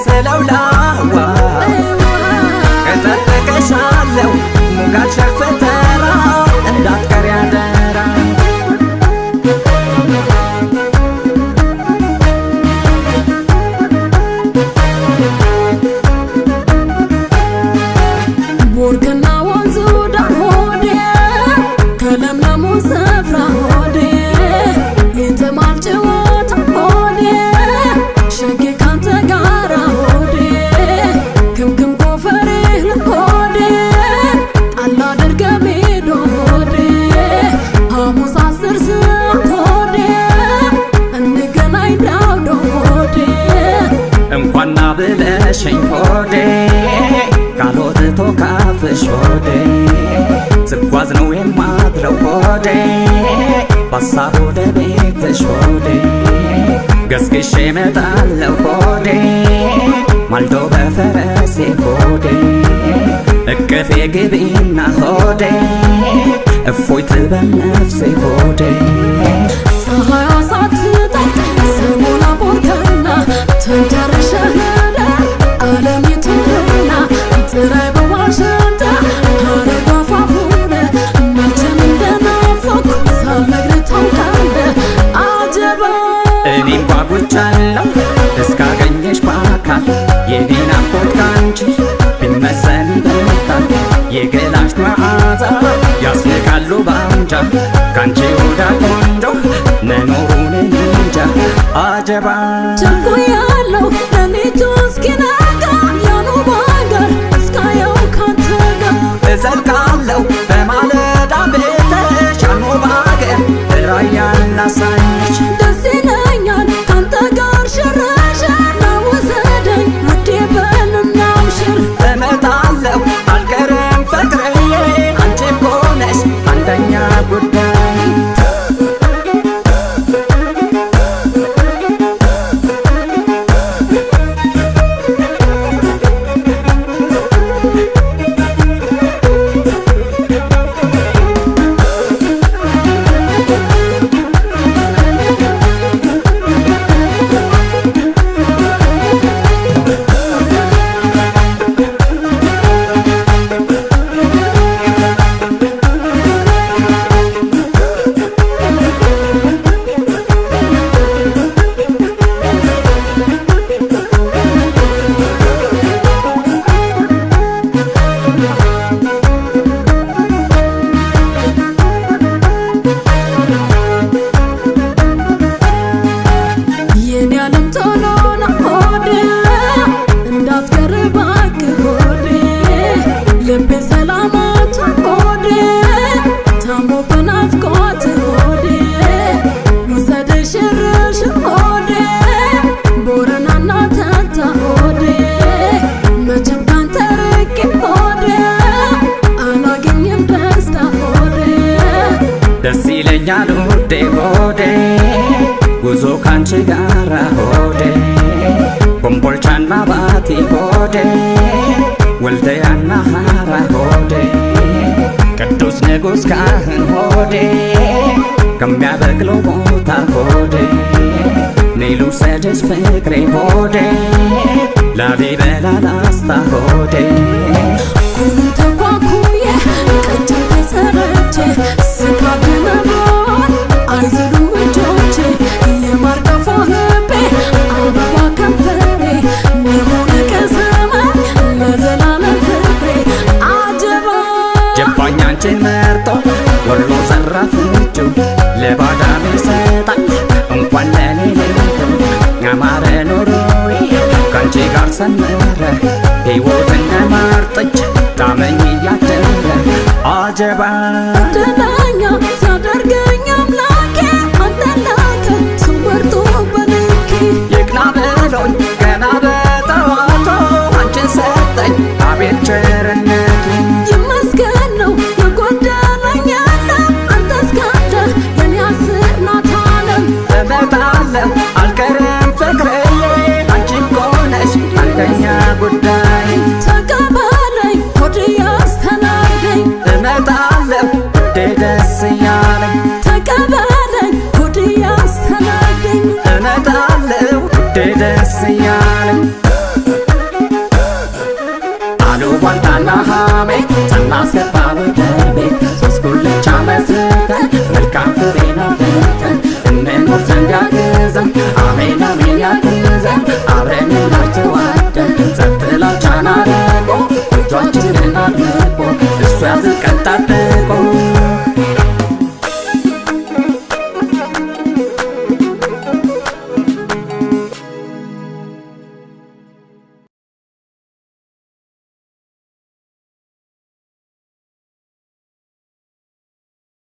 ስለውላዋ እጠብቅሻለሁ ሙጋት ሸርፍተራ እንዳትቀሪ አደራ ቦርክና ወንዙ ዳር ሆዴ ከለምለሙ ስፍራ ሆዴ ይጥማል ጭወት ሆዴ ሸጌ ካንተ ጋራ ሆዴ ክምክም ጎፈሬ ሆዴ ጣል አድርገህ ሜዶ ሆዴ ሐሙስ 10 ሰዓት ሆዴ እንገናኝ ዳውዶ ሆዴ እንኳን ብለሽኝ ሆዴ ካልወጥቶ ካፍሽ ሆዴ ስጓዝ ነው የማድረው ሆዴ በሀሳብ ወደ ቤትሽ ሆዴ ገስግሼ እመጣለሁ ሆዴ ማልዶ በፈረሴ ሆዴ እቅፌ ግቢና ሆዴ እፎይ ትበል ነፍሴ ሆዴ ፀሐይዋ ሳትጠልቅ ሰሞና ቦርከና ተንተርሸህ ዓለሚቱንና ጥራይ በዋሽንታ ሀረጓ ፋፉነ መቼም እንደናፈኩ ሳልነግርህ ታውቃለህ አጀባ እኔም ጓጉቻለሁ እስካገኘሽ በአካል የኔ ናፍቆት ካንቺ ቢመዘን ይበልጣል የገላሽ መዓዛ ያስንቃሉ ባንጃ ካንቺ ወዳ ቆንጆ መኖሩን እንጃ አጀባ ቸኩያለሁ ሌሊቱ እስኪነጋ ያኑባ ጋር እስካየው ካንተ ጋር እዘልቃለሁ በማለዳ ቤትሽ ያኑባ አገር ራያን ላሳይሽ ደስ ይለኛል ካንተ ጋር ሽርሽር ና ውሰደኝ ውዴ በልና አብሽር እመጣለሁ አልቀርም ፍቅርዬ አንቺ እኮ ነሽ አንደኛ ጉዳይ የኔ ዓለም ቶሎ ና ሆዴ እንዳትቀር እባክህ ሆዴ ልቤ ሰላማቱ ሆዴ ታሞ በናፍቆት ሆዴ ውሰደኝ ሽርሽር ሆዴ ቦረናና ተንታ ሆዴ መቼም ካንተ ርቄ ሆዴ አላገኝም ደስታ ሆዴ ደስ ይለኛል ውዴ ሆዴ ጉዞ ካንቺ ጋራ ሆዴ ኮምቦልቻና ባቲ ሆዴ ወልደያና ሐራ ሆዴ ቅዱስ ንጉሥ ካህን ሆዴ ከሚያበቅለው ቦታ ሆዴ ነይ ልውሰድሽ ፍቅሬ ሆዴ ላሊበላ ላስታ ሆዴ ኩሉ ተኳኩዬ ቀጭን ተሰርቼ ስካድመኖር አይዝሉም እጆቼ የማርቀፎ ልቤ አበባ ከንፈሬ ንሙን ከሰማይ ለዘላለም ፍቅሬ አጀባ ጀባኝ አንቺን መርጦ ወሎ ዘራፍ እጁ ለባዳ ቢሰጣኝ እንኳን ለኔ ልብ ያማረ ኑሮዬ ካንቺ ጋር ሰመረ ሕይወት እንደማርጠች ጣመኝ እያደረ አጀባ እድለኛ ሲያደርገኝ አምላኬ አንተን ላከ ሰው መርጦ በልኬ ይቅና ብሎኝ ገና በጠዋቱ አንቺን ሰጠኝ አቤት ቸርነቱ ይመስገን ነው የጎደለኝ የለም አንተ እስካለ የኔ 10 ናት ዓለም እመጣለሁ አልቀርም ፍቅርዬ አንቺ እኮ ነሽ አንደኛ ጉዳይ ተቀበለኝ ሆዴ ያስተናግደኝ እመጣለሁ ውዴ ደስ እያለኝ ተቀበለኝ ሆዴ ያስተናግደኝ እመጣለሁ ውዴ ደስ እያለኝ አስገባ ወደ ቤት ሶስት ጉልቻ መስርተን መልካም ፍሬን አፍርተን እንኖር ዘንድ ያግዘን አሜን አሜን ያግዘን አብረን እናስተዋደን ጸጥ ላቻን አድርጎ እጆቻችንን አድምቆ እሱ ያዝቀን